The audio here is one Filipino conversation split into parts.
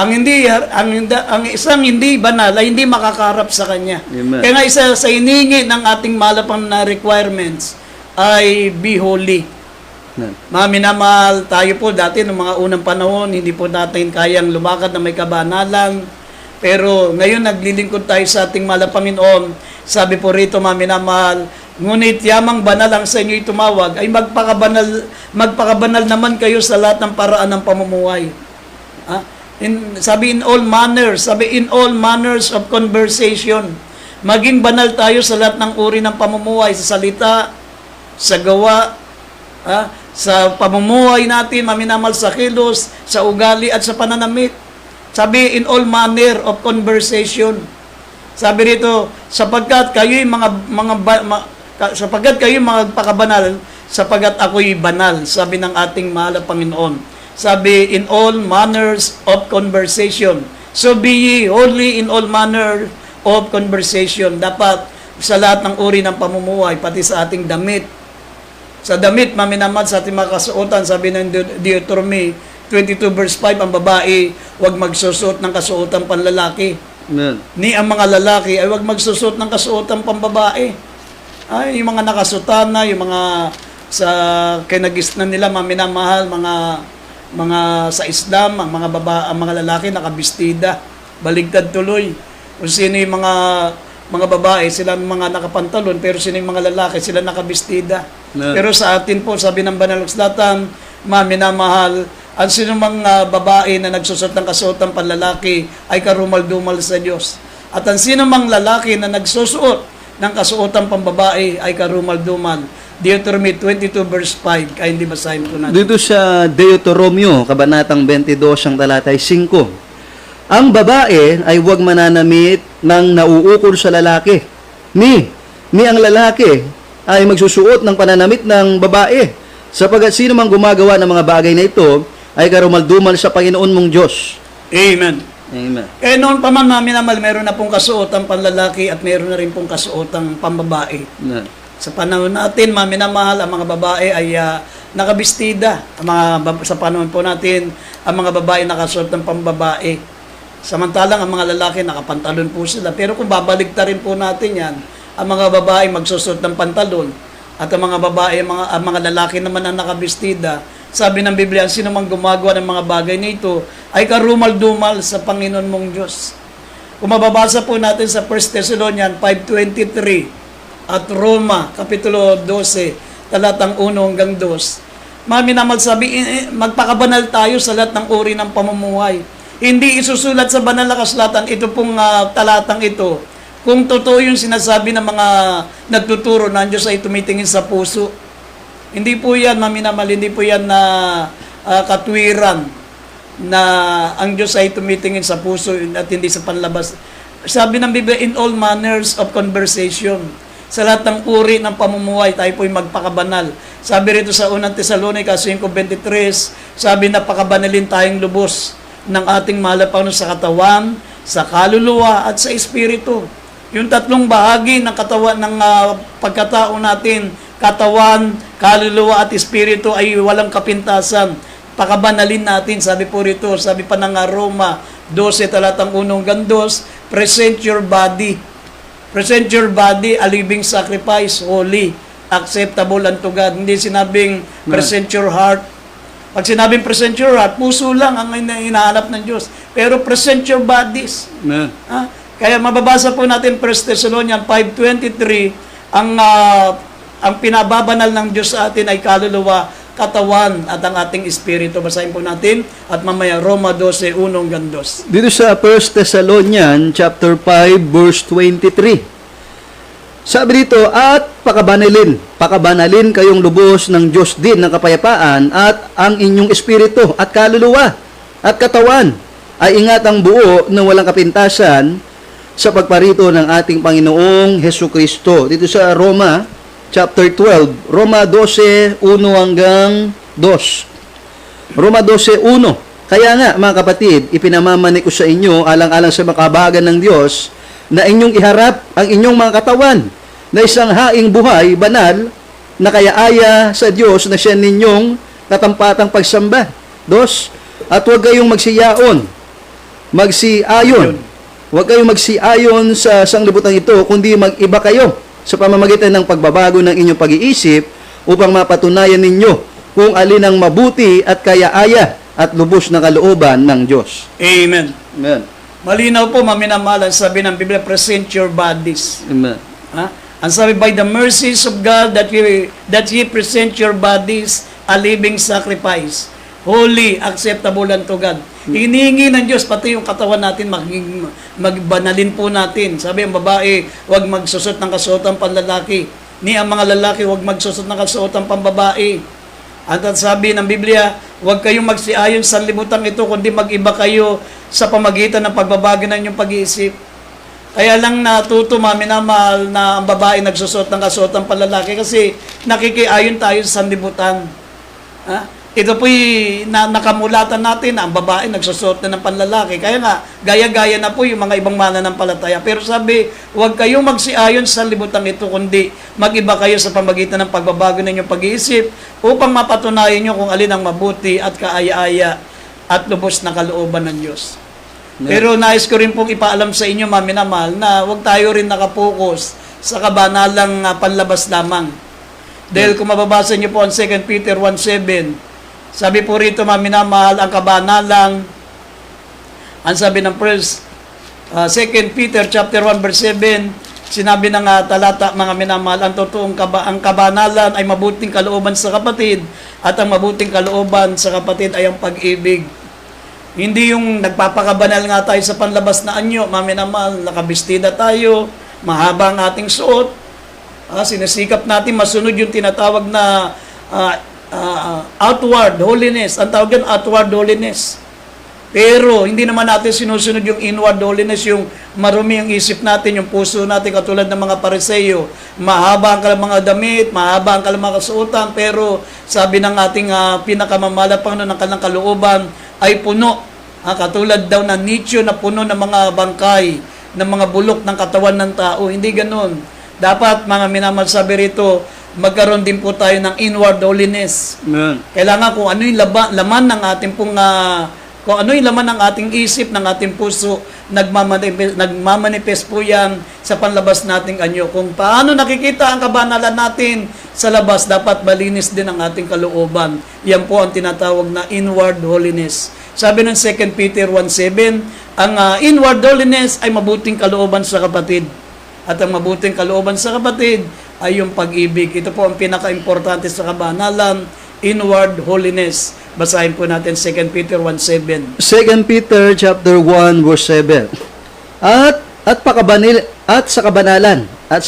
Ang isang hindi banal ay hindi makakarap sa kanya. Amen. Kaya nga isa sa iningi ng ating malapang na requirements ay be holy. Amen. Mga minamahal, tayo po dati noong mga unang panahon, hindi po natin kayang lumakad na may kabanalan. Pero ngayon naglilingkod tayo sa ating mahal na Panginoon. Sabi po rito, mga minamahal, ngunit yamang banal ang sa inyo'y tumawag, ay magpakabanal naman kayo sa lahat ng paraan ng pamumuhay. Sabi in all manners of conversation. Maging banal tayo sa lahat ng uri ng pamumuhay, sa salita, sa gawa, sa pamumuhay natin, maminamal sa kilos, sa ugali at sa pananamit. Sabi in all manner of conversation. Sabi rito, sapagkat kayo'y sapagkat kayo'y magpakabanal, sapagkat ako'y banal, sabi ng ating mahal na Panginoon. Sabi, in all manners of conversation. So be ye holy in all manner of conversation. Dapat sa lahat ng uri ng pamumuhay, pati sa ating damit. Sa damit, maminamad sa ating mga kasuotan, sabi ng Deuteronomy 22 verse 5, ang babae, huwag magsusuot ng kasuotan panlalaki. Amen. Ni ang mga lalaki ay huwag magsusuot ng kasuotan pambabae. Ay, yung mga nakasutana, yung mga sa kinagisnan nila, maminamahal, mga sa Islam, ang mga lalaki nakabistida, baligtad tuloy. Kung sino yung mga babae, sila mga nakapantalon, pero sino yung mga lalaki, sila nakabistida. No. Pero sa atin po, sabi ng Banal na Kasulatan, minamahal, ang sino mga babae na nagsusot ng kasuotan panlalaki ay karumal-dumal sa Diyos. At ang sino mang lalaki na nagsusuot ng kasuotan pambabae ay karumal-dumal. Deuteronomy 22 verse 5. Kaya hindi basahin po natin. Dito sa Deuteronomio, kabanatang 22, ang talatay 5. Ang babae ay huwag mananamit ng nauukol sa lalaki. Ni ang lalaki ay magsusuot ng pananamit ng babae. Sapagkat sino mang gumagawa ng mga bagay na ito ay karumaldumal sa Panginoon mong Diyos. Amen. Amen. Noon pa man namin meron na pong kasuotang panlalaki at meron na rin pong kasuotang pambabae. Amen. Sa panahon natin, minamahal, ang mga babae ay nakabistida. Sa panahon po natin, ang mga babae nakasuot ng pambabae. Samantalang ang mga lalaki nakapantalon po sila. Pero kung babaligtarin po natin yan, ang mga babae magsusuot ng pantalon at ang mga babae, ang mga lalaki naman ang nakabistida. Sabi ng Biblia, sino mang gumagawa ng mga bagay nito ay karumal-dumal sa Panginoon mong Diyos. Kung mababasa po natin sa 1 Thessalonians 5:23 at Roma, Kapitulo 12, talatang 1 hanggang 2. Minamahal, sabi, magpakabanal tayo sa lahat ng uri ng pamumuhay. Hindi isusulat sa banal na kasulatan ito pong talatang ito. Kung totoo yung sinasabi ng mga nagtuturo na ang Diyos ay tumitingin sa puso. Hindi po yan, minamahal, hindi po yan na katwiran na ang Diyos ay tumitingin sa puso at hindi sa panlabas. Sabi ng Biblia, in all manners of conversation. Sa lahat ng uri ng pamumuhay, tayo po'y magpakabanal. Sabi rito sa 1 Tesalonica 5:23, sabi na pakabanalin tayong lubos ng ating mahal na Panginoon sa katawan, sa kaluluwa, at sa espiritu. Yung tatlong bahagi ng katawan ng pagkatao natin, katawan, kaluluwa, at espiritu ay walang kapintasan. Pakabanalin natin, sabi po rito, sabi pa ng Roma 12, talatang 1 hanggang 2, present your body. Present your body a living sacrifice, holy, acceptable unto God. Hindi sinabing present your heart. Pag sinabing present your heart, puso lang ang hinahanap ng Diyos. Pero present your bodies. Amen. Kaya mababasa po natin 1 Thessalonians 5:23, ang pinababanal ng Diyos sa atin ay kaluluwa, katawan at ang ating espiritu. Basahin po natin at mamaya Roma 12, 1 hanggang 2. Dito sa 1 Thessalonians chapter 5 verse 23. Sabi dito, at pakabanalin kayong lubos ng Diyos din ng kapayapaan at ang inyong espiritu at kaluluwa at katawan ay ingat ang buo na walang kapintasan sa pagparito ng ating Panginoong Hesukristo. Dito sa Roma chapter 12, Roma 12, 1 hanggang 2. Roma 12:1. Kaya nga, mga kapatid, ipinamamanik ko sa inyo, alang-alang sa makabagan ng Diyos, na inyong iharap ang inyong mga katawan na isang haing buhay, banal, na kaya-aya sa Diyos na siya ninyong katampatang pagsamba. 2. At huwag kayong magsiyaon magsiayon. Huwag kayong magsiayon sa sanglibutan ito, kundi mag-iba kayo sa pamamagitan ng pagbabago ng inyong pag-iisip upang mapatunayan ninyo kung alin ang mabuti at kaya-aya at lubos na kalooban ng Diyos. Amen. Amen. Malinaw po, maminamahal, ang sabi ng Biblia, present your bodies. Amen. Ha? Ang sabi, by the mercies of God, that ye present your bodies a living sacrifice, holy, acceptable unto God. Hinihingi ng Diyos, pati yung katawan natin, magbanalin po natin. Sabi ang babae, huwag magsusot ng kasuotang panlalaki. Ni ang mga lalaki, huwag magsusot ng kasuotang pambabae. At sabi ng Biblia, huwag kayong magsiayon sa libutan ito, kundi mag-iba kayo sa pamagitan ng pagbabago ng inyong pag-iisip. Kaya lang natuto, minamahal, na ang babae nagsusot ng kasuotang panlalaki kasi nakikiayon tayo sa sanlibutan. Ha? Ito po'y nakamulatan natin na ang babae nagsusot na ng panlalaki. Kaya nga, gaya-gaya na po yung mga ibang mananampalataya. Pero sabi, huwag kayong magsiayon sa libutan ito, kundi mag-iba kayo sa pamagitan ng pagbabago ng inyong pag-iisip upang mapatunayan nyo kung alin ang mabuti at kaaya-aya at lubos na kalooban ng Diyos. Pero nais ko rin pong ipaalam sa inyo, minamahal, na huwag tayo rin nakapokus sa kabanalang panlabas lamang. Dahil kung mababasa niyo po ang 2 Peter 1:7, sabi po rito, minamahal, ang kabanalang, ang sabi ng 2 Peter chapter 1 verse 7, sinabi ng talata, mga minamahal, ang totoong ang kabanalan ay mabuting kalooban sa kapatid, at ang mabuting kalooban sa kapatid ay ang pag-ibig. Hindi yung nagpapakabanal nga tayo sa panlabas na anyo, minamahal, nakabistida tayo, mahaba ang ating suot, sinisikap natin masunod yung tinatawag na outward holiness. Ang tawag yan, outward holiness. Pero hindi naman natin sinusunod yung inward holiness, yung marumi ang isip natin, yung puso natin, katulad ng mga Pariseo. Mahaba ang mga damit, mahaba ang mga kasuotan, pero sabi ng ating pinakamamalapang ng kanilang kalooban ay puno. Katulad daw ng nicho na puno ng mga bangkay, ng mga bulok ng katawan ng tao. Hindi ganun. Dapat, mga minamahal, sabi rito, magkaroon din po tayo ng inward holiness. Amen. Kailangan kung ano yung laman ng ating pong kung ano yung laman ng ating isip, ng ating puso, nagmamanifest po yan sa panlabas nating anyo. Kung paano nakikita ang kabanalan natin sa labas, dapat malinis din ang ating kalooban. Yan po ang tinatawag na inward holiness. Sabi ng 2 Peter 1:7, ang inward holiness ay mabuting kalooban sa kapatid. At ang mabuting kalooban sa kapatid ay yung pag-ibig. Ito po ang pinaka-importante sa kabanalan, inward holiness. Basahin po natin 2 Peter 1:7. 2 Peter chapter 1 verse 7. At sa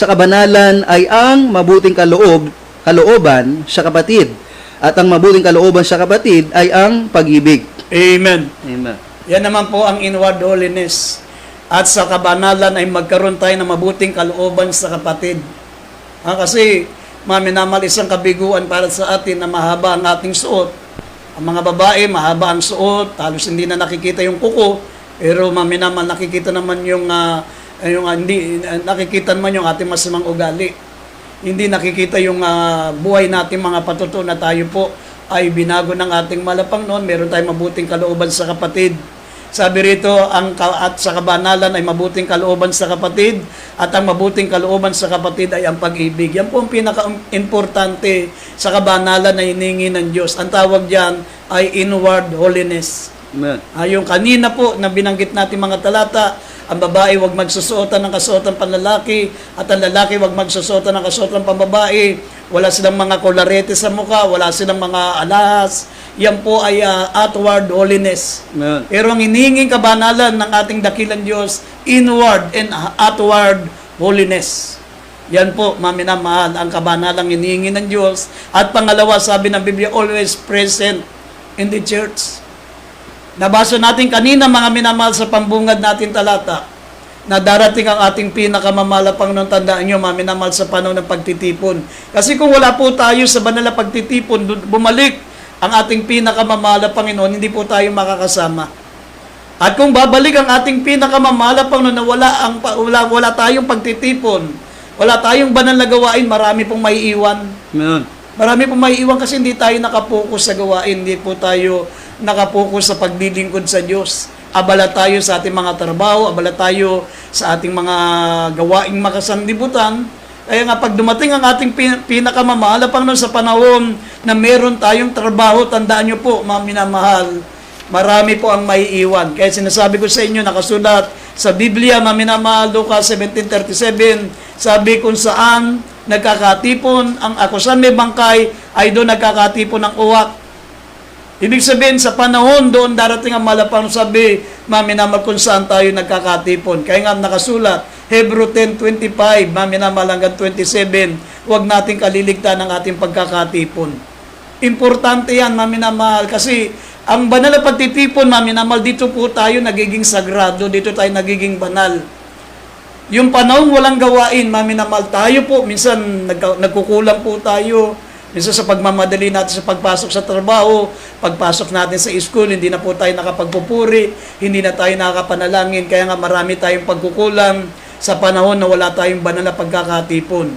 kabanalan ay ang mabuting kalooban sa kapatid. At ang mabuting kalooban sa kapatid ay ang pag-ibig. Amen. Amen. Yan naman po ang inward holiness. At sa kabanalan ay magkaroon tayo ng mabuting kalooban sa kapatid. Kasi minamahal, isang kabiguan para sa atin na mahaba ang ating suot. Ang mga babae, mahaba ang suot, halos hindi na nakikita yung kuko, pero minamahal, nakikita naman nakikita naman yung ating masamang ugali. Hindi nakikita yung buhay natin, mga patuto na tayo po ay binago ng ating malapang noon. Meron tayong mabuting kalooban sa kapatid. Sabi rito, at sa kabanalan ay mabuting kalooban sa kapatid, at ang mabuting kalooban sa kapatid ay ang pag-ibig. Yan po ang pinaka-importante sa kabanalan na hiningi ng Diyos. Ang tawag diyan ay inward holiness. Amen. Yung kanina po na binanggit natin mga talata, ang babae huwag magsusuotan ng kasuotan panlalaki, at ang lalaki huwag magsusuotan ng kasuotan pambabae. Wala silang mga kolarete sa mukha, wala silang mga alahas. Yan po ay outward holiness. Amen. Pero ang hinihinging kabanalan ng ating dakilang Diyos, inward and outward holiness. Yan po, minamahal, ang kabanalang hinihingi ng Diyos. At pangalawa, sabi ng Biblia, always present in the church. Nabasa natin kanina, mga minamahal, sa pambungad natin talata, na darating ang ating pinakamamalapang nung tandaan nyo, minamahal, sa panahon ng pagtitipon. Kasi kung wala po tayo sa banal na pagtitipon, bumalik ang ating pinakamamahal na Panginoon, hindi po tayo makakasama. At kung babalik ang ating pinakamamahal na Panginoon na wala tayong pagtitipon, wala tayong banal na gawain, marami pong maiiwan. Amen. Marami pong maiiwan kasi hindi tayo nakapokus sa gawain, hindi po tayo nakapokus sa paglilingkod sa Diyos. abala tayo sa ating mga trabaho, abala tayo sa ating mga gawaing makasanlibutan. Kaya nga pag dumating ang ating pinakamamahal, Panginoon, sa panahon na meron tayong trabaho, tandaan nyo po, mga minamahal, marami po ang maiiwan. Kaya sinasabi ko sa inyo, nakasulat sa Biblia, mga minamahal, Lucas 17:37, sabi kung saan nagkakatipon ang akusan may bangkay, ay doon nagkakatipon ang uwak. Ibig sabihin, sa panahon doon darating ang malapang sabi, maminamal kung saan tayo nagkakatipon. Kaya nga nakasulat, Hebrew 10:25, maminamal hanggang 27, huwag nating kaliligtaan ang ating pagkakatipon. Importante yan, maminamahal, kasi ang banal na pagtitipon, maminamahal, dito po tayo nagiging sagrado, dito tayo nagiging banal. Yung panahon walang gawain, maminamahal, tayo po, minsan nagkukulang po tayo. Minsan sa pagmamadali natin sa pagpasok sa trabaho, pagpasok natin sa school, hindi na po tayo nakapagpupuri, hindi na tayo nakakapanalangin, kaya nga marami tayong pagkukulang sa panahon na wala tayong banal na pagkakatipon.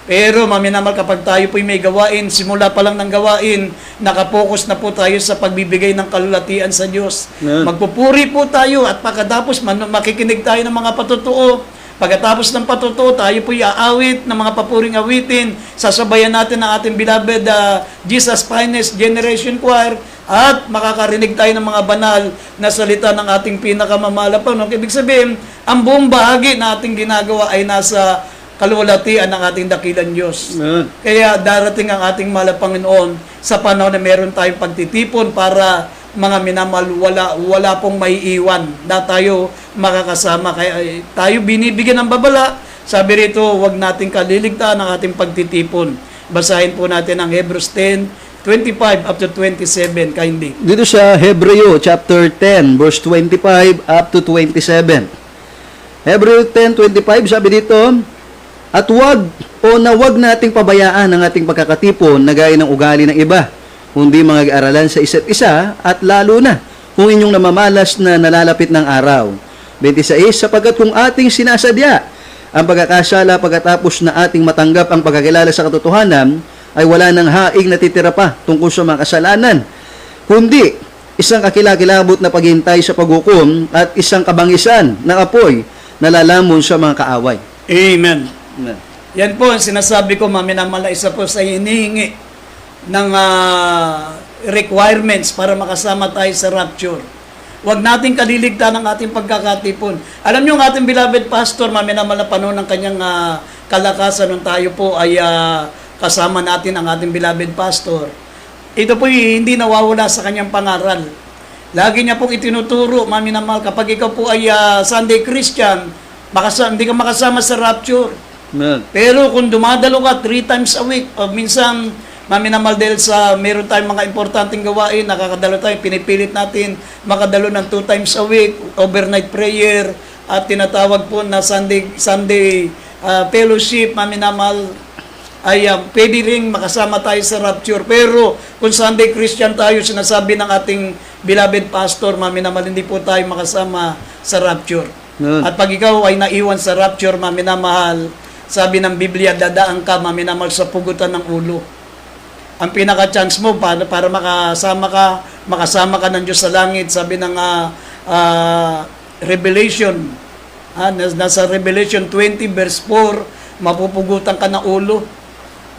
Pero maminamal, kapag tayo po'y may gawain, simula pa lang ng gawain, nakapokus na po tayo sa pagbibigay ng kalulatian sa Diyos. Yeah. Magpupuri po tayo at pagkatapos makikinig tayo ng mga patutuo. Pagkatapos ng patutuo, tayo po'y aawit ng mga papuring awitin. Sasabayan natin ang ating beloved Jesus Finest Generation Choir at makakarinig tayo ng mga banal na salita ng ating pinakamamahal. Ibig sabihin, ang buong bahagi na ating ginagawa ay nasa kaluwalhatian ng ating dakilang Diyos. Amen. Kaya darating ang ating mahal na Panginoon sa panahon na meron tayong pagtitipon para mga minamahal, wala pong maiiwan na tayo makakasama. Kaya tayo binibigyan ng babala. Sabi rito, huwag nating kaliligtaan ang ating pagtitipon. Basahin po natin ang Hebrews 10:25 up to 27, kindly. Dito sa Hebreo chapter 10 verse 25 up to 27. Hebreo 10:25 sabi dito, at wag nating pabayaan ang ating pagkakatipon na gaya ng ugali ng iba, kundi mag-aralan sa isa't isa at lalo na kung inyong namamalas na nalalapit ng araw. 26, sapagkat kung ating sinasadya ang pagkakasala pagkatapos na ating matanggap ang pagkakilala sa katotohanan, ay wala nang haing natitira pa tungkol sa mga kasalanan, kundi isang kakilakilabot na paghintay sa paghukom at isang kabangisan ng apoy na lalamon sa mga kaaway. Amen. Yan po ang sinasabi ko, maminamala, isa po sa hinihingi ng requirements para makasama tayo sa rapture. Huwag nating kaliligtaan ang ating pagkakatipon. Alam niyo, ang ating beloved pastor, maminamala panahon ng kanyang kalakasan nung tayo po ay kasama natin ang ating beloved pastor. Ito po hindi nawawala sa kanyang pangaral. Lagi niya pong itinuturo, maminamahal, kapag ikaw po ay Sunday Christian, hindi ka makasama sa rapture. Amen. Pero kung dumadalo ka 3 times a week, o minsan, maminamahal, dahil sa meron tayong mga importanteng gawain, nakakadalo tayo, pinipilit natin makadalo ng 2 times a week, overnight prayer, at tinatawag po na Sunday fellowship, maminamahal, ay pwede rin makasama tayo sa rapture. Pero kung Sunday Christian tayo, sinasabi ng ating beloved pastor, maminamahal, hindi po tayo makasama sa rapture. At pag ikaw ay naiwan sa rapture, maminamahal, sabi ng Biblia, dadaan ka, maminamahal, sa pugutan ng ulo. Ang pinaka-chance mo para makasama ka ng Diyos sa langit, sabi ng Revelation, nasa Revelation 20 verse 4, mapupugutan ka ng ulo.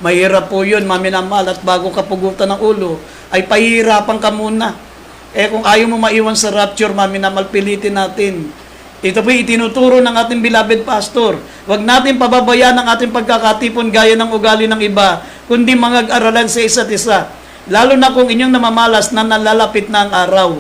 Mahirap po yun, maminamahal, at bago ka pugutan ng ulo, ay pahihirapan ka muna. Kung ayaw mo maiwan sa rapture, maminamahal, pilitin natin. Ito po itinuturo ng ating beloved pastor. Huwag natin pababayaan ang ating pagkakatipon gaya ng ugali ng iba, kundi mag-aralan sa isa't isa. Lalo na kung inyong namamalas na nalalapit na ang araw.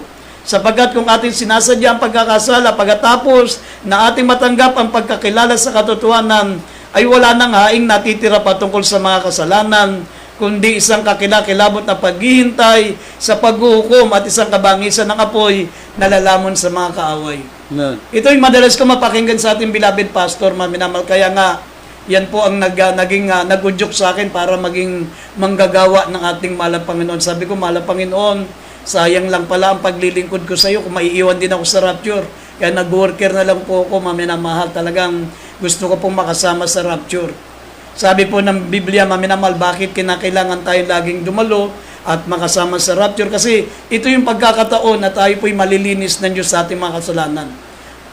Sapagkat kung ating sinasadya ang pagkakasala, pagkatapos na ating matanggap ang pagkakilala sa katotohanan, ay wala nang haing natitira patungkol sa mga kasalanan, kundi isang kakilakilabot na paghihintay sa paghuhukom at isang kabangisan ng apoy na lalamon sa mga kaaway. Amen. Ito yung madalas ko mapakinggan sa ating beloved pastor, maminamal. Kaya nga, yan po ang naging nagudyok sa akin para maging manggagawa ng ating mahal na Panginoon. Sabi ko, mahal na Panginoon, sayang lang pala ang paglilingkod ko sa iyo kung maiiwan din ako sa rapture. Kaya nag-worker na lang po ako, maminamahal. Talagang gusto ko pong makasama sa rapture. Sabi po ng Biblia, maminamal, bakit kinakailangan tayo laging dumalo at makasama sa rapture? Kasi ito yung pagkakataon na tayo po'y malilinis ng Diyos sa ating mga kasalanan.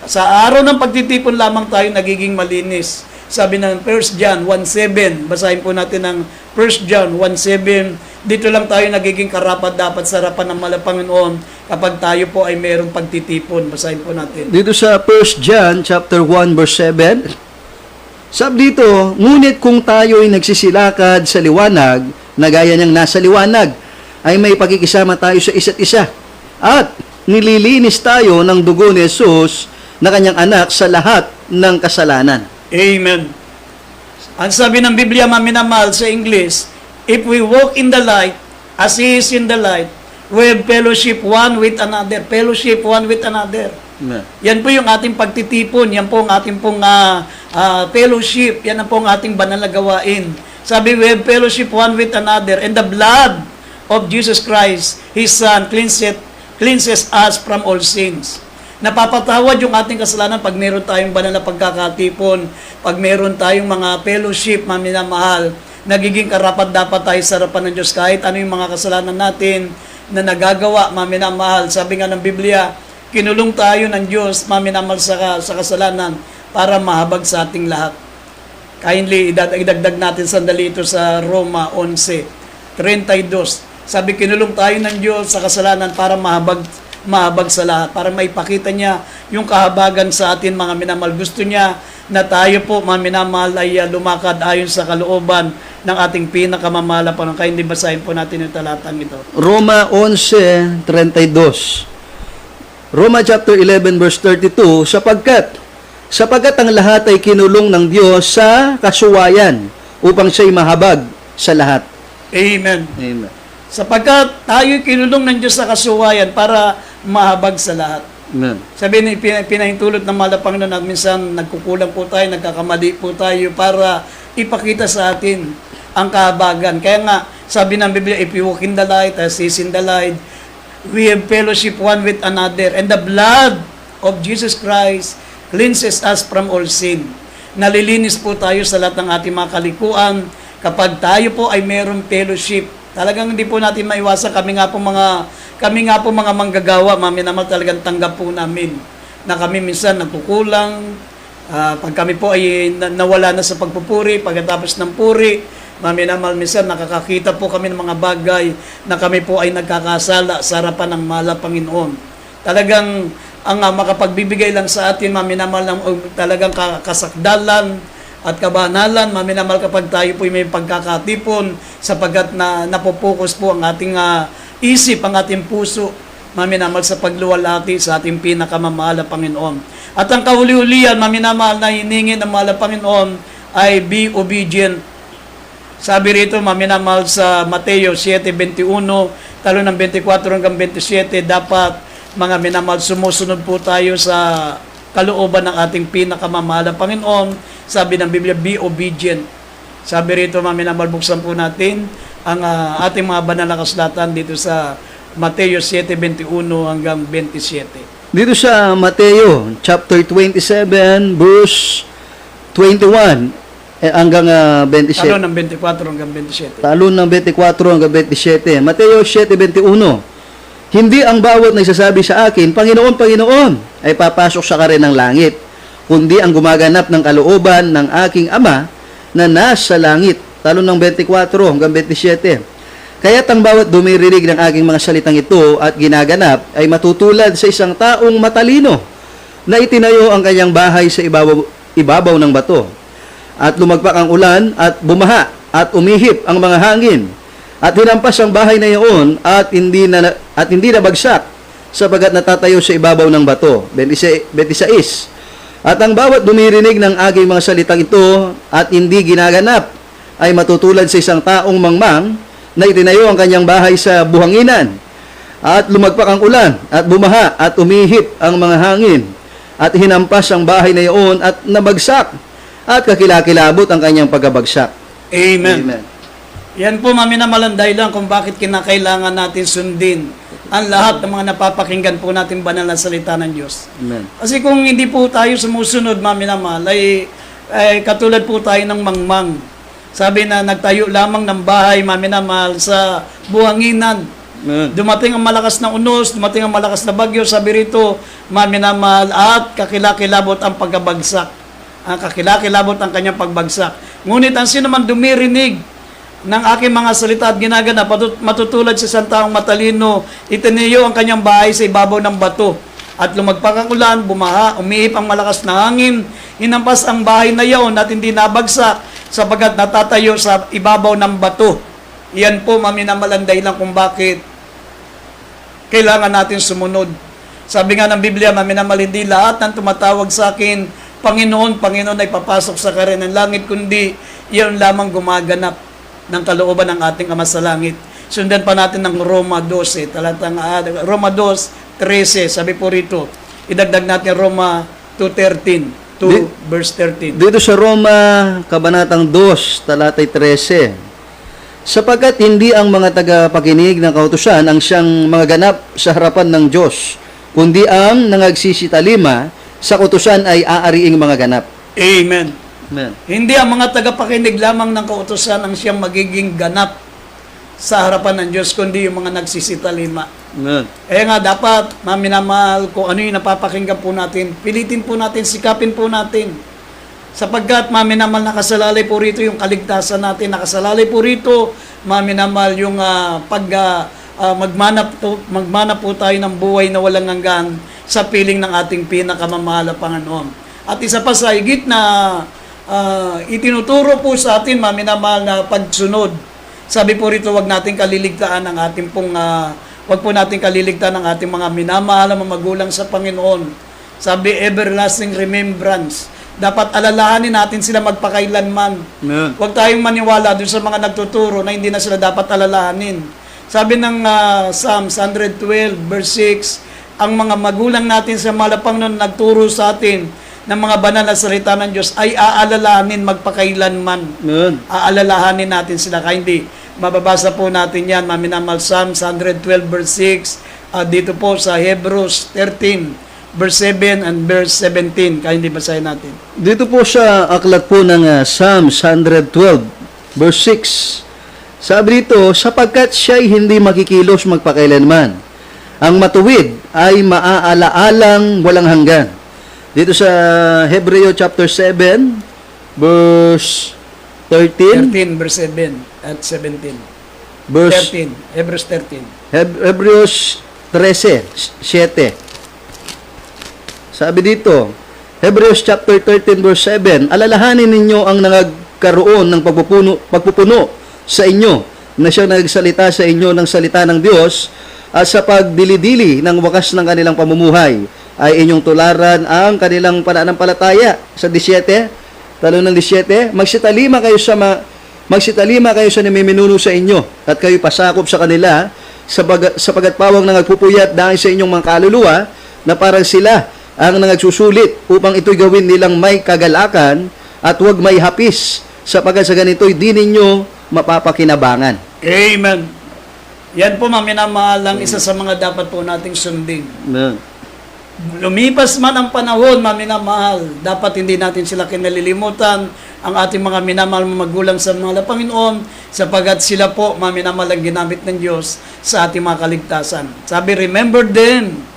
Sa araw ng pagtitipon lamang tayo nagiging malinis. Sabi ng 1 John 1:7, basahin po natin ang 1 John 1:7, dito lang tayo nagiging karapat dapat sa harapan ng Panginoon kapag tayo po ay mayroong pagtitipon. Basahin po natin. Dito sa 1 John chapter 1 verse 7, sabi dito, ngunit kung tayo'y nagsisilakad sa liwanag, na gaya niyang nasa liwanag, ay may pagkikisama tayo sa isa't isa. At nililinis tayo ng dugo ni Jesus na kanyang anak sa lahat ng kasalanan. Amen. Ang sabi ng Biblia, maminamahal sa English, if we walk in the light, as He is in the light, we have fellowship one with another. Fellowship one with another. Amen. Yan po yung ating pagtitipon, yan po ang ating pong fellowship, yan ang po ang ating banal na gawain. Sabi, we have fellowship one with another, and the blood of Jesus Christ, His Son, cleanses us from all sins. Napapatawad yung ating kasalanan pag meron tayong banal na pagkakatipon, pag meron tayong mga fellowship, maminamahal, nagiging karapat dapat tayo sa harapan ng Diyos kahit ano yung mga kasalanan natin na nagagawa, maminamahal. Sabi nga ng Biblia, kinulong tayo ng Diyos, maminamahal sa kasalanan para mahabag sa ating lahat. Kindly, idagdag natin sandali ito sa Roma 11:32. Sabi, kinulong tayo ng Diyos sa kasalanan para mahabag sa lahat, para maipakita niya yung kahabagan sa atin, mga minamahal. Gusto niya na tayo po, mga minamahal, ay lumakad ayon sa kalooban ng ating pinakamamahal na Panginoon. Kaya hindi basahin po natin yung talatang ito. Roma 11:32. Roma chapter 11 verse 32, sapagkat ang lahat ay kinulong ng Diyos sa kasuwayan upang siya'y mahabag sa lahat. Amen. Amen. Sapagkat tayo kinulong ng Diyos sa kasuwayan para mahabag sa lahat. Amen. Sabi ni pinahintulot ng mahal na Panginoon at minsan nagkukulang po tayo, nagkakamali po tayo para ipakita sa atin ang kahabagan. Kaya nga, sabi ng Biblia, if you walk in the light as He is in the light, we have fellowship one with another, and the blood of Jesus Christ cleanses us from all sin. Nalilinis po tayo sa lahat ng ating mga kalikuan kapag tayo po ay mayroong fellowship. Talagang hindi po natin maiwasan, kami nga po mga manggagawa, maminamahal, talagang tanggap po namin na kami minsan nagkukulang, pag kami po ay nawala na sa pagpupuri, pagkatapos ng puri, maminamahal, minsan nakakakita po kami ng mga bagay na kami po ay nagkakasala sa harapan ng mahal na Panginoon. Talagang ang makapagbibigay lang sa atin, maminamahal, ng talagang kasakdalan at kabanalan, maminamahal, kapag tayo po may pagkakatipon, sapagkat na napopokus po ang ating isip, ang ating puso, maminamahal, sa pagluwalhati sa ating pinakamamahal na Panginoon. At ang kahuli-hulihan, maminamahal, na hiningi ng mahal na Panginoon ay be obedient. Sabi rito, maminamahal, sa Mateo 7:21, talo ng 24 hanggang 27, dapat, mga minamahal, sumusunod po tayo sa kalooban ng ating pinakamamahal na Panginoon. Sabi ng Biblia, be obedient. Sabi rito, mga minamahal, buksan po natin ang ating mga banal na kasulatan dito sa Mateo 7:21 hanggang 27. Dito sa Mateo chapter 27 verse 21 hanggang 27. Talo ng 24 hanggang 27. Talo ng 24 hanggang 27. Mateo 7:21. Hindi ang bawat nagsasabi sa akin, Panginoon, Panginoon, ay papasok sa kare ng langit, kundi ang gumaganap ng kalooban ng aking Ama na nasa langit. Talo ng 24 hanggang 27. Kaya't ang bawat dumirinig ng aking mga salitang ito at ginaganap ay matutulad sa isang taong matalino na itinayo ang kanyang bahay sa ibabaw ng bato. At lumagpak ang ulan at bumaha at umihip ang mga hangin. At hinampas ang bahay na iyon at hindi nabagsak sapagkat natatayo sa ibabaw ng bato. 26. At ang bawat dumirinig ng aking mga salitang ito at hindi ginaganap ay matutulad sa isang taong mangmang na itinayo ang kanyang bahay sa buhanginan. At lumagpak ang ulan at bumaha at umihip ang mga hangin. At hinampas ang bahay na iyon at nabagsak at kakilakilabot ang kanyang pagkabagsak. Amen. Amen. Yan po, maminamahal, lang kung bakit kinakailangan natin sundin ang lahat ng mga napapakinggan po natin banal na salita ng Diyos. Amen. Kasi kung hindi po tayo sumusunod, maminamahal, ay katulad po tayo ng mangmang. Sabi na nagtayo lamang ng bahay, maminamahal, sa buhanginan. Amen. Dumating ang malakas na unos, dumating ang malakas na bagyo, sabi rito, maminamahal, at kakilakilabot ang pagkabagsak. Ang kakilakilabot ang kanyang pagbagsak. Ngunit ang sino man dumirinig ng aking mga salita at ginagana, matutulad sa isang taong matalino, itiniyo ang kanyang bahay sa ibabaw ng bato. At lumagpak ang ulan, bumaha, umihip ang malakas na hangin, hinampas ang bahay na iyon at hindi nabagsak sapagkat natatayo sa ibabaw ng bato. Iyan po, maminamahal, ang dahilan kung bakit kailangan natin sumunod. Sabi nga ng Biblia, maminamahal, hindi lahat ng tumatawag sa akin, Panginoon, Panginoon ay papasok sa kariyan ng langit, kundi iyon lamang gumaganap ng kalooban ng ating Ama sa langit. Sundan pa natin ng Roma 12, talatang Roma 2:13, sabi po rito, idagdag natin Roma 2:13, verse 13. Dito sa Roma, Kabanatang 2, talatay 13. Sapagkat hindi ang mga tagapakinig ng kautusan ang siyang mga ganap sa harapan ng Diyos, kundi ang nangagsisitalima sa kautusan ay aariing mga ganap. Amen. Amen. Hindi ang mga tagapakinig lamang ng kautusan ang siyang magiging ganap sa harapan ng Diyos, kundi yung mga nagsisitalima. Amen. Nga dapat, maminamahal, kung ano yung napapakinggan po natin, pilitin po natin, sikapin po natin. Sapagkat, maminamahal, nakasalalay po rito yung kaligtasan natin, nakasalalay po rito, maminamahal, yung magmana po tayo ng buhay na walang hanggan sa piling ng ating pinakamamahal na Panginoon. At isa pa sa higit na itinuturo po sa atin, maminamahal, na pagsunod. Sabi po rito, wag nating kaliligtaan ang ating wag po nating kaliligtaan ang ating mga minamahal na magulang sa Panginoon. Sabi, everlasting remembrance. Dapat alalahanin natin sila magpakailanman. Amen. Huwag tayong maniwala dun sa mga nagtuturo na hindi na sila dapat alalahanin. Sabi ng Psalms 112, verse 6, ang mga magulang natin sa malapang nun nagturo sa atin ng mga banal na salita ng Diyos ay aalalahanin magpakailanman. Amen. Aalalahanin natin sila. Kaya hindi, mababasa po natin yan, maminamahal, Psalms 112, verse 6, dito po sa Hebrews 13, verse 7 and verse 17. Kaya hindi basahin natin. Dito po sa aklat po ng Psalms 112, verse 6. Sabi dito, sapagkat siya'y hindi makikilos magpakailanman. Ang matuwid ay maaalaalang walang hanggan. Dito sa Hebreo chapter 7, verse 13. 13, verse 7 at 17. Verse 13, Hebrews 13. Hebrews 13, 7. Sabi dito, Hebrews chapter 13 verse 7, alalahanin ninyo ang nagkaroon ng pagpupuno sa inyo na siyang nagsalita sa inyo ng salita ng Diyos at sa pagdili-dili ng wakas ng kanilang pamumuhay ay inyong tularan ang kanilang pananampalataya. Sa 17, talong ng 17, magsitalima kayo sa namiminuno sa inyo at kayo pasakop sa kanila sapagat pawang na nagpupuyat dahil sa inyong mga kaluluwa na parang sila ang nagsusulit upang ito'y gawin nilang may kagalakan at huwag may hapis sapagkat sa ganito'y di ninyo mapapakinabangan. Amen. Yan po, maminamahal, ang isa sa mga dapat po nating sundin. Amen. Lumipas man ang panahon, maminamahal, dapat hindi natin sila kinalilimutan, ang ating mga minamahal magulang sa mga Panginoon, sapagat sila po, maminamahal, ang ginamit ng Diyos sa ating mga kaligtasan. Sabi, remember them.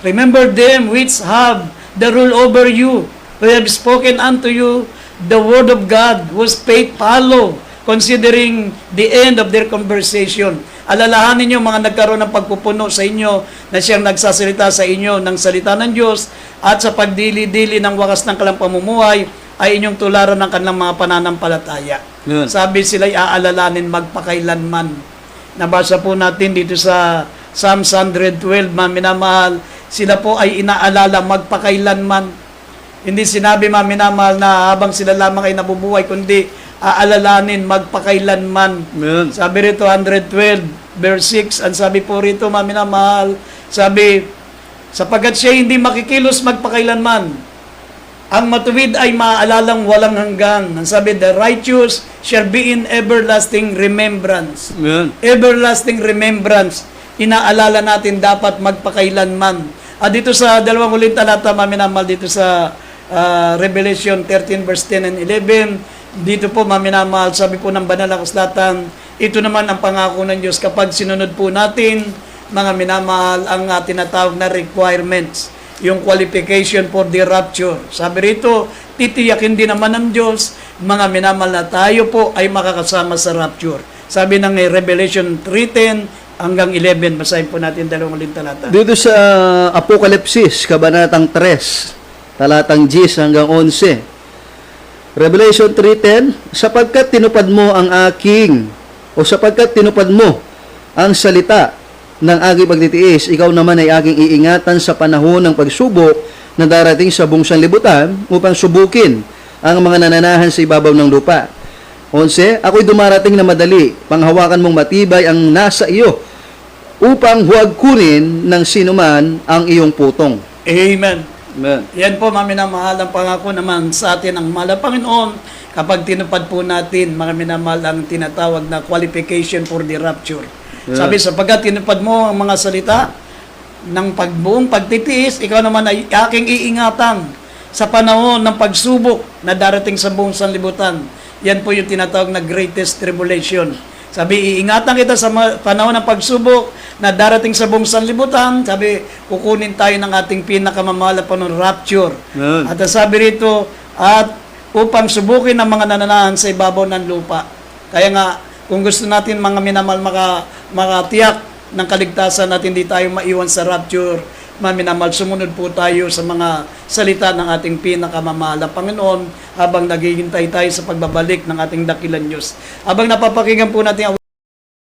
Remember them which have the rule over you, who have spoken unto you the word of God, whose faith follow, considering the end of their conversation. Alalahanin niyo mga nagkaroon ng pagpupuno sa inyo na siyang nagsasalita sa inyo ng salita ng Diyos at sa pagdili-dili ng wakas ng kanilang pamumuhay ay inyong tularan ng kanilang mga pananampalataya. Yun. Sabi sila'y aalalahanin magpakailanman. Nabasa po natin dito sa Psalms 112, maminamahal, sila po ay inaalala magpakailanman. Hindi sinabi, maminamahal, na habang sila lamang ay nabubuhay, kundi aalalanin magpakailanman. Amen. Sabi rito, 112, verse 6, ang sabi po rito, maminamahal, sabi, sapagkat siya hindi makikilos magpakailanman, ang matuwid ay maaalalang walang hanggan. Ang sabi, the righteous shall be in everlasting remembrance. Amen. Everlasting remembrance. Inaalala natin dapat magpakailanman. Dito sa dalawang huling talata, maminamahal, dito sa Revelation 13 verse 10 and 11, Dito po, mga minamahal, sabi po ng banal na kasulatan, ito naman ang pangako ng Diyos kapag sinunod po natin, mga minamahal, ang tinatawag na requirements, yung qualification for the rapture. Sabi rito, titiyakin din naman ng Diyos, mga minamahal, na tayo po ay makakasama sa rapture. Sabi ng Revelation 3:10 hanggang 11, basahin po natin dalawang ulit talata. Dito sa Apokalipsis, Kabanatang 3, talatang 10 hanggang 11. Revelation 3:10, sapagkat tinupad mo ang salita ng aking pagtitiis, ikaw naman ay aking iingatan sa panahon ng pagsubok na darating sa buong sanlibutan upang subukin ang mga nananahan sa ibabaw ng lupa. 11, ako'y dumarating na madali, panghawakan mong matibay ang nasa iyo, upang huwag kunin ng sinuman ang iyong putong. Amen. Amen. Yan po, mga minamahal, ang pangako naman sa atin ang mahal na Panginoon kapag tinupad po natin, mga minamahal, ang tinatawag na qualification for the rapture. Yeah. Sabi, sapagkat tinupad mo ang mga salita ng pagbuong pagtitiis, ikaw naman ay aking iingatan sa panahon ng pagsubok na darating sa buong sanlibutan. Yan po yung tinatawag na greatest tribulation. Sabi, iingatan kita sa panahon ng pagsubok na darating sa buong sanlibutan. Sabi, kukunin tayo ng ating pinakamamahal na panahon, rapture. Amen. At sabi rito, at upang subukin ang mga nananahan sa ibabaw ng lupa. Kaya nga, kung gusto natin mga minamahal makatiyak ng kaligtasan natin, di tayo maiwan sa rapture, mga minamahal, sumunod po tayo sa mga salita ng ating pinakamamahal na Panginoon habang naghihintay tayo sa pagbabalik ng ating dakilang Diyos. Habang napapakinggan po natin